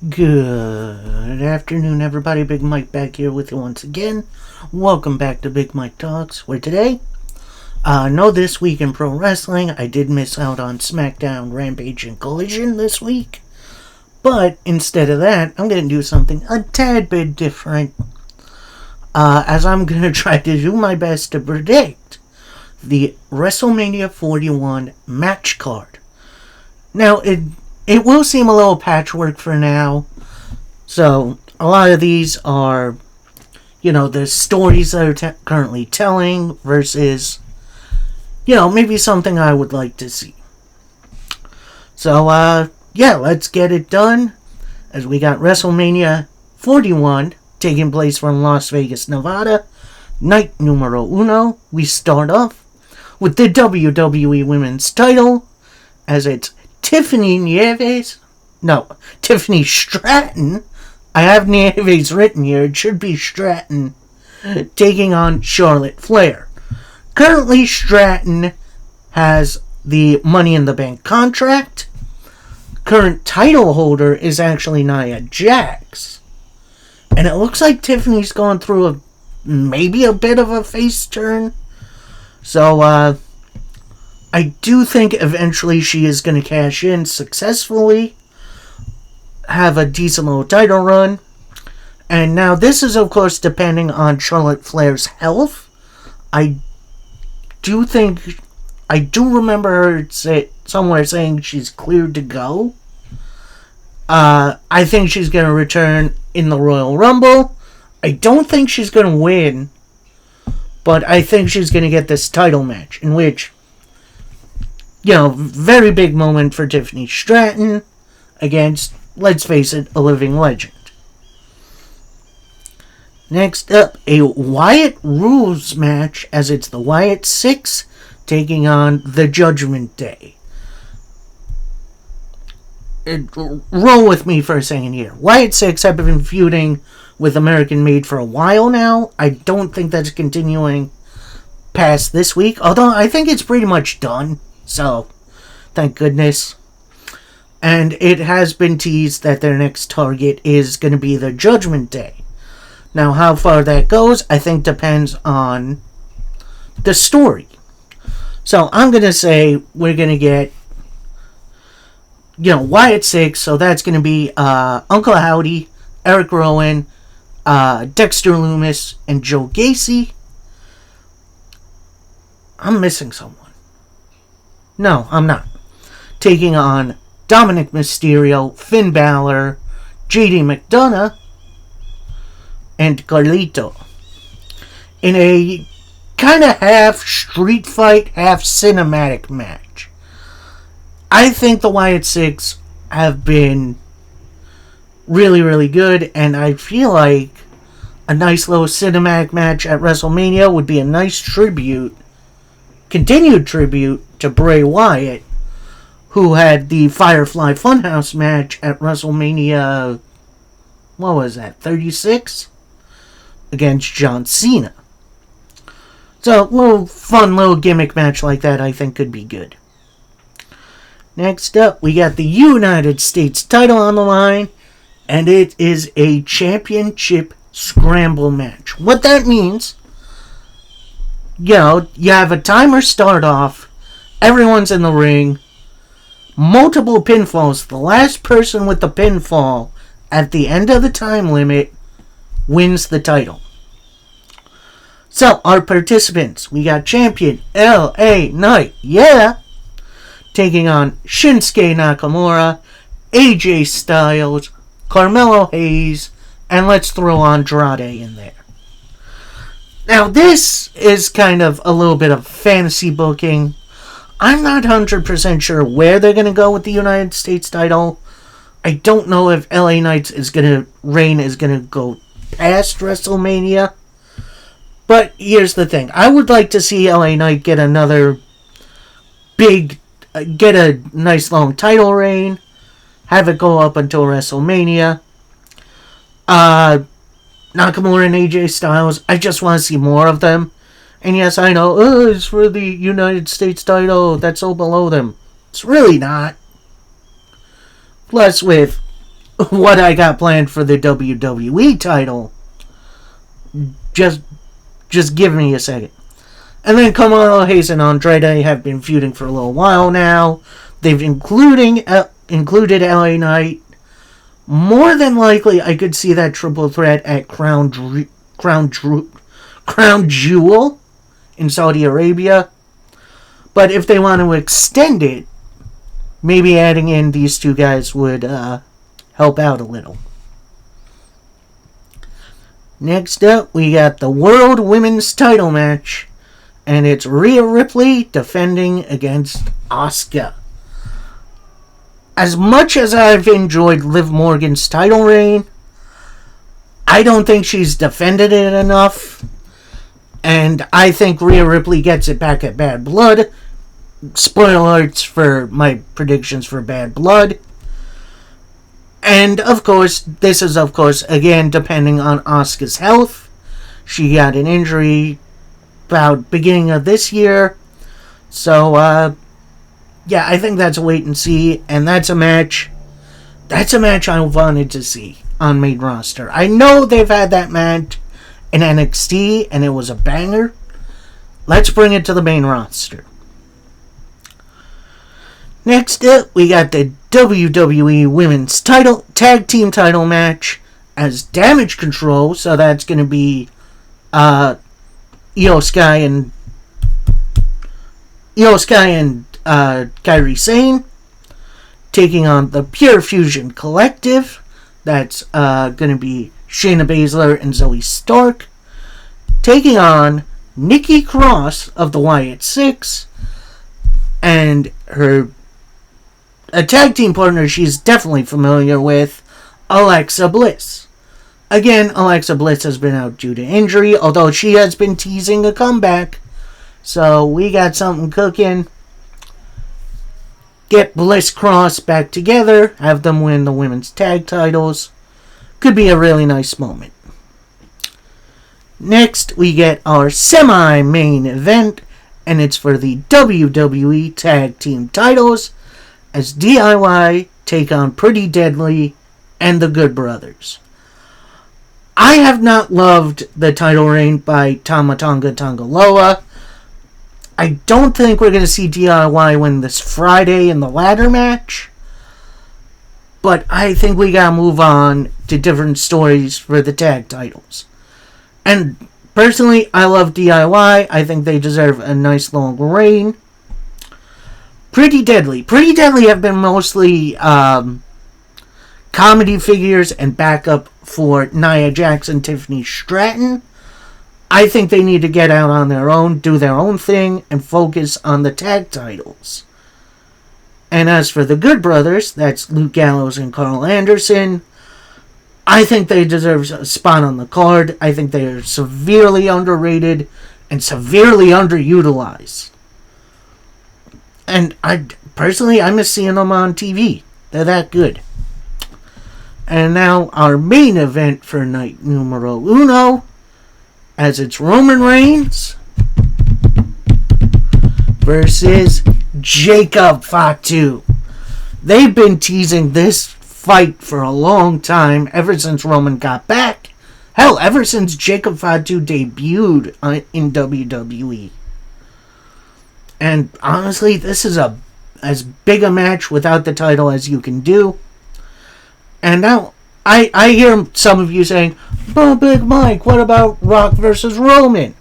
Good afternoon, everybody. Big Mike back here with you once again. Welcome back to Big Mike Talks, where today, know this week in pro wrestling, I did miss out on SmackDown, Rampage, and Collision this week. But instead of that, I'm going to do something a tad bit different, as I'm going to try to do my best to predict the WrestleMania 41 match card. Now, it will seem a little patchwork for now. So, a lot of these are, the stories that are currently telling versus, maybe something I would like to see. So, let's get it done. As we got WrestleMania 41 taking place from Las Vegas, Nevada. Night numero uno. We start off with the WWE Women's title as it's Tiffany Stratton. I have Nieves written here. It should be Stratton taking on Charlotte Flair. Currently, Stratton has the Money in the Bank contract. Current title holder is actually Nia Jax. And it looks like Tiffany's going through maybe a bit of a face turn. So, I do think eventually she is going to cash in successfully, have a decent little title run, and now this is of course depending on Charlotte Flair's health. I do remember her somewhere saying she's cleared to go. I think she's going to return in the Royal Rumble. I don't think she's going to win, but I think she's going to get this title match in which, very big moment for Tiffany Stratton against, let's face it, a living legend. Next up, a Wyatt Rules match as it's the Wyatt 6 taking on the Judgment Day. Roll with me for a second here. Wyatt 6 have been feuding with American Made for a while now. I don't think that's continuing past this week, although I think it's pretty much done. So, thank goodness. And it has been teased that their next target is going to be the Judgment Day. Now, how far that goes, I think depends on the story. So, I'm going to say we're going to get, Wyatt 6. So, that's going to be Uncle Howdy, Eric Rowan, Dexter Lumis, and Joe Gacy. I'm missing someone. No, I'm not. Taking on Dominic Mysterio, Finn Balor, JD McDonough, and Carlito. In a kind of half street fight, half cinematic match. I think the Wyatt 6 have been really, really good, and I feel like a nice little cinematic match at WrestleMania would be a nice continued tribute to Bray Wyatt, who had the Firefly Funhouse match at WrestleMania, 36? Against John Cena. So, a little gimmick match like that I think could be good. Next up, we got the United States title on the line, and it is a championship scramble match. What that means, you have a timer start off, everyone's in the ring, multiple pinfalls. The last person with the pinfall at the end of the time limit wins the title. So, our participants, we got champion LA Knight, taking on Shinsuke Nakamura, AJ Styles, Carmelo Hayes, and let's throw Andrade in there. Now, this is kind of a little bit of fantasy booking. I'm not 100% sure where they're going to go with the United States title. I don't know if LA Knight's reign is going to go past WrestleMania. But here's the thing. I would like to see LA Knight get another get a nice long title reign. Have it go up until WrestleMania. Nakamura and AJ Styles, I just want to see more of them. And yes, I know, it's for the United States title, that's so below them. It's really not. Plus, with what I got planned for the WWE title. Just give me a second. And then Kamala Hayes and Andrade have been feuding for a little while now. They've included LA Knight. More than likely, I could see that triple threat at Crown Jewel in Saudi Arabia. But if they want to extend it, maybe adding in these two guys would help out a little. Next up, we got the World Women's Title match. And it's Rhea Ripley defending against Asuka. As much as I've enjoyed Liv Morgan's title reign, I don't think she's defended it enough. And I think Rhea Ripley gets it back at Bad Blood. Spoiler alerts for my predictions for Bad Blood. And of course, this is again depending on Asuka's health. She got an injury about beginning of this year. So, yeah, I think that's a wait and see. And that's a match I wanted to see on main roster. I know they've had that match in NXT, and it was a banger. Let's bring it to the main roster. Next up, we got the WWE Women's Tag Team title match as Damage Control. So that's going to be Io Sky and Kairi Sane taking on the Pure Fusion Collective. That's going to be Shayna Baszler and Zoe Stark taking on Nikki Cross of the Wyatt Six and a tag team partner she's definitely familiar with, Alexa Bliss. Again, Alexa Bliss has been out due to injury, although she has been teasing a comeback. So we got something cooking. Get Bliss Cross back together, have them win the women's tag titles. Could be a really nice moment. Next, we get our semi-main event, and it's for the WWE Tag Team titles as DIY take on Pretty Deadly and the Good Brothers. I have not loved the title reign by Tama Tonga Tangaloa. I don't think we're going to see DIY win this Friday in the ladder match. But I think we got to move on to different stories for the tag titles. And personally, I love DIY. I think they deserve a nice long reign. Pretty Deadly. Pretty Deadly have been mostly comedy figures and backup for Nia Jax and Tiffany Stratton. I think they need to get out on their own, do their own thing, and focus on the tag titles. And as for the Good Brothers, that's Luke Gallows and Carl Anderson, I think they deserve a spot on the card. I think they are severely underrated and severely underutilized. And I miss seeing them on TV. They're that good. And now our main event for night numero uno, as it's Roman Reigns versus Jacob Fatu. They've been teasing this fight for a long time, ever since Roman got back. Hell, ever since Jacob Fatu debuted in WWE. And honestly, this is as big a match without the title as you can do. And now, I hear some of you saying, "Oh, Big Mike, what about Rock versus Roman?"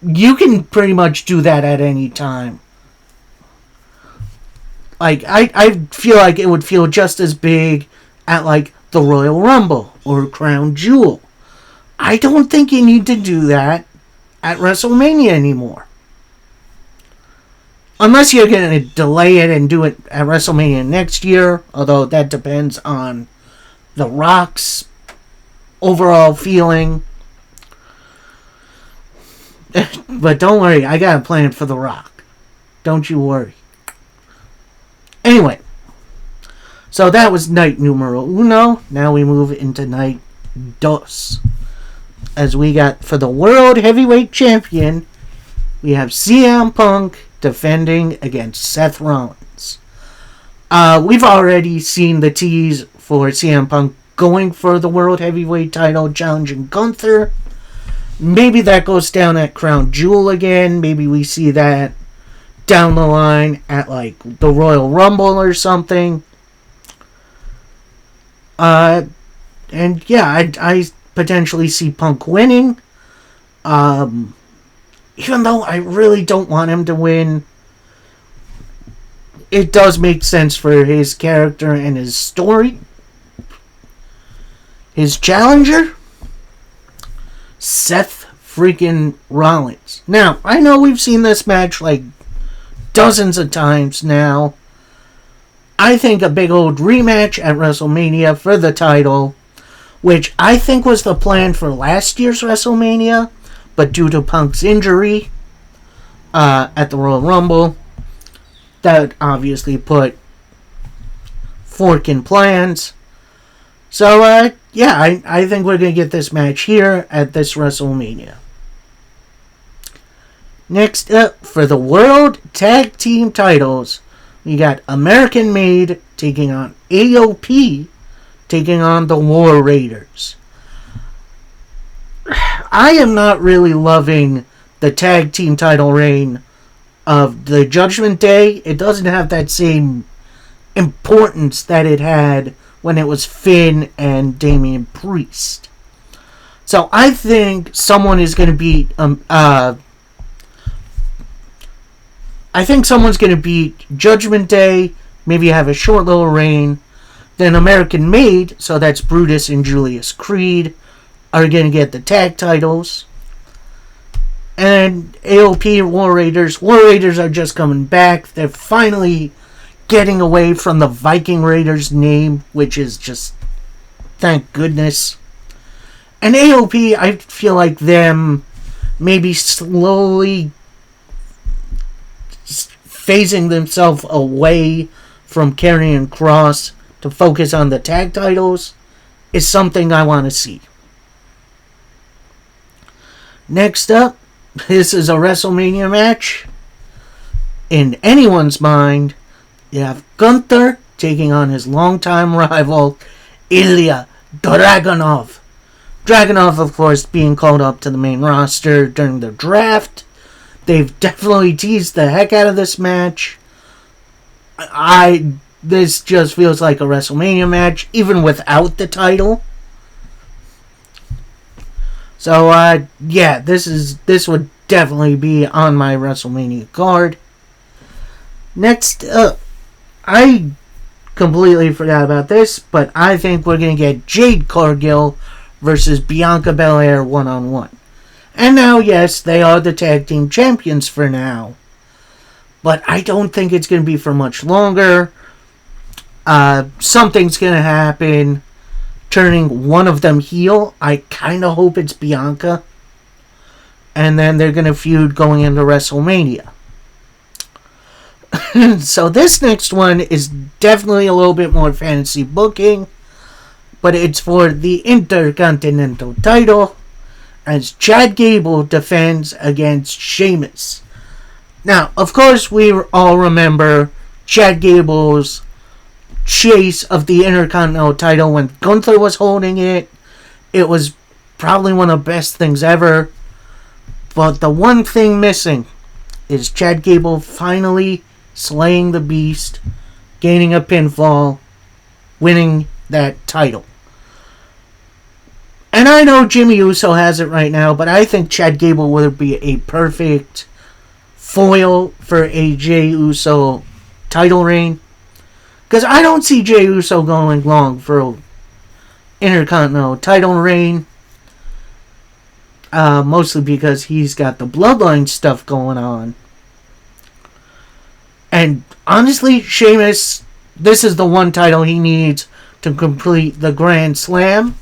You can pretty much do that at any time. Like, I feel like it would feel just as big at, like, the Royal Rumble or Crown Jewel. I don't think you need to do that at WrestleMania anymore. Unless you're going to delay it and do it at WrestleMania next year, although that depends on The Rock's overall feeling. But don't worry, I got a plan for The Rock. Don't you worry. Anyway, so that was night numero uno. Now we move into night dos. As we got for the World Heavyweight Champion, we have CM Punk defending against Seth Rollins. We've already seen the tease for CM Punk going for the World Heavyweight title, challenging Gunther. Maybe that goes down at Crown Jewel again. Maybe we see that down the line at like the Royal Rumble or something. And yeah, I potentially see Punk winning. Even though I really don't want him to win, it does make sense for his character and his story. His challenger, Seth freaking Rollins. Now, I know we've seen this match like dozens of times now. I think a big old rematch at WrestleMania for the title, which I think was the plan for last year's WrestleMania, but due to Punk's injury at the Royal Rumble, that obviously put fork in plans. So, yeah, I think we're going to get this match here at this WrestleMania. Next up, for the World Tag Team titles, we got American Made taking on AOP, taking on the War Raiders. I am not really loving the tag team title reign of the Judgment Day. It doesn't have that same importance that it had when it was Finn and Damian Priest. So I think someone is going to beat I think someone's going to beat Judgment Day, maybe have a short little reign. Then American Made, so that's Brutus and Julius Creed, are going to get the tag titles. And AOP, War Raiders. War Raiders are just coming back. They're finally getting away from the Viking Raiders name, which is just, thank goodness. And AOP, I feel like them maybe slowly phasing themselves away from Karrion Kross to focus on the tag titles is something I want to see. Next up, this is a WrestleMania match. In anyone's mind, you have Gunther taking on his longtime rival, Ilya Dragunov. Dragunov, of course, being called up to the main roster during the draft. They've definitely teased the heck out of this match. This just feels like a WrestleMania match, even without the title. So, yeah, this would definitely be on my WrestleMania card. Next up, I completely forgot about this, but I think we're going to get Jade Cargill versus Bianca Belair one-on-one. And now, yes, they are the tag team champions for now. But I don't think it's going to be for much longer. Something's going to happen, turning one of them heel. I kind of hope it's Bianca. And then they're going to feud going into WrestleMania. So this next one is definitely a little bit more fantasy booking. But it's for the Intercontinental title, as Chad Gable defends against Sheamus. Now, of course, we all remember Chad Gable's chase of the Intercontinental title when Gunther was holding it. It was probably one of the best things ever. But the one thing missing is Chad Gable finally slaying the beast, gaining a pinfall, winning that title. And I know Jimmy Uso has it right now, but I think Chad Gable would be a perfect foil for a Jey Uso title reign. Because I don't see Jey Uso going long for an Intercontinental title reign. Mostly because he's got the Bloodline stuff going on. And honestly, Sheamus, this is the one title he needs to complete the Grand Slam.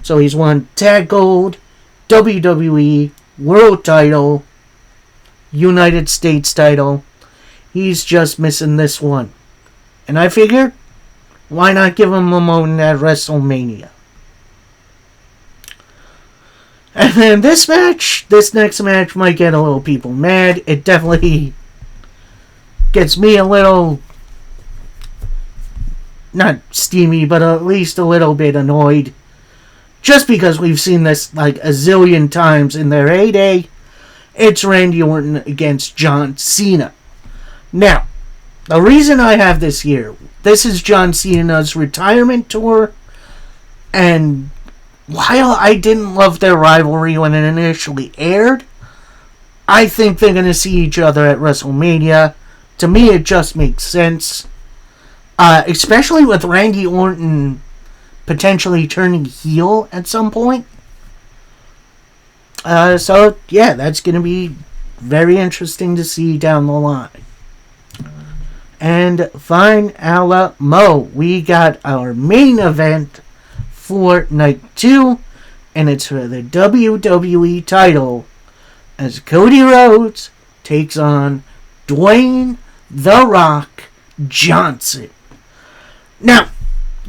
So he's won Tag Gold, WWE, World title, United States title. He's just missing this one. And I figured, why not give him a moment at WrestleMania? And then this next match might get a little people mad. It definitely gets me a little not steamy, but at least a little bit annoyed. Just because we've seen this like a zillion times in their heyday. It's Randy Orton against John Cena. Now, the reason I have this here, this is John Cena's retirement tour, and while I didn't love their rivalry when it initially aired, I think they're going to see each other at WrestleMania. To me, it just makes sense. Especially with Randy Orton potentially turning heel at some point. So, yeah, that's going to be very interesting to see down the line. And fine, Alamo, we got our main event for night 2, and it's for the WWE title as Cody Rhodes takes on Dwayne "The Rock" Johnson. Now,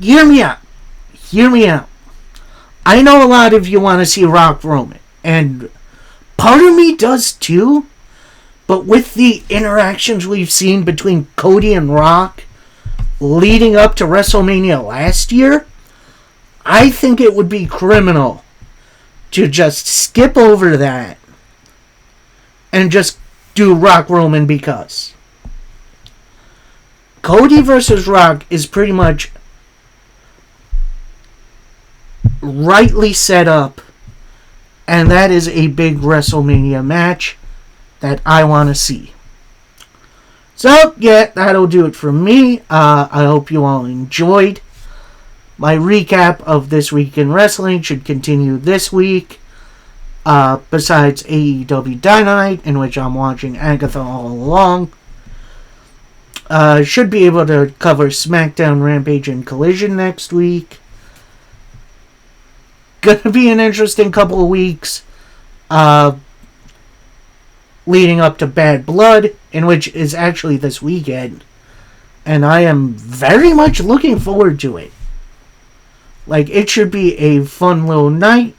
hear me out. I know a lot of you want to see Rock Roman, and part of me does too, but with the interactions we've seen between Cody and Rock leading up to WrestleMania last year, I think it would be criminal to just skip over that and just do Rock Roman because Cody versus Rock is pretty much rightly set up, and that is a big WrestleMania match that I want to see. So, yeah, that'll do it from me. I hope you all enjoyed. My recap of This Week in Wrestling should continue this week. Besides AEW Dynamite, in which I'm watching Agatha all along. Should be able to cover SmackDown, Rampage, and Collision next week. Gonna be an interesting couple of weeks. Leading up to Bad Blood, in which is actually this weekend. And I am very much looking forward to it. Like, it should be a fun little night.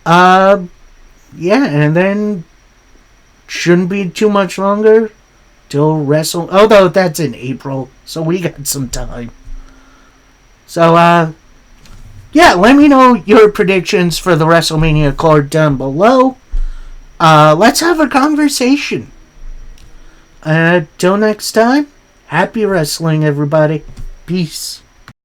Yeah, and then shouldn't be too much longer till although that's in April, so we got some time. So, yeah, let me know your predictions for the WrestleMania card down below. Let's have a conversation. Till next time, happy wrestling, everybody. Peace.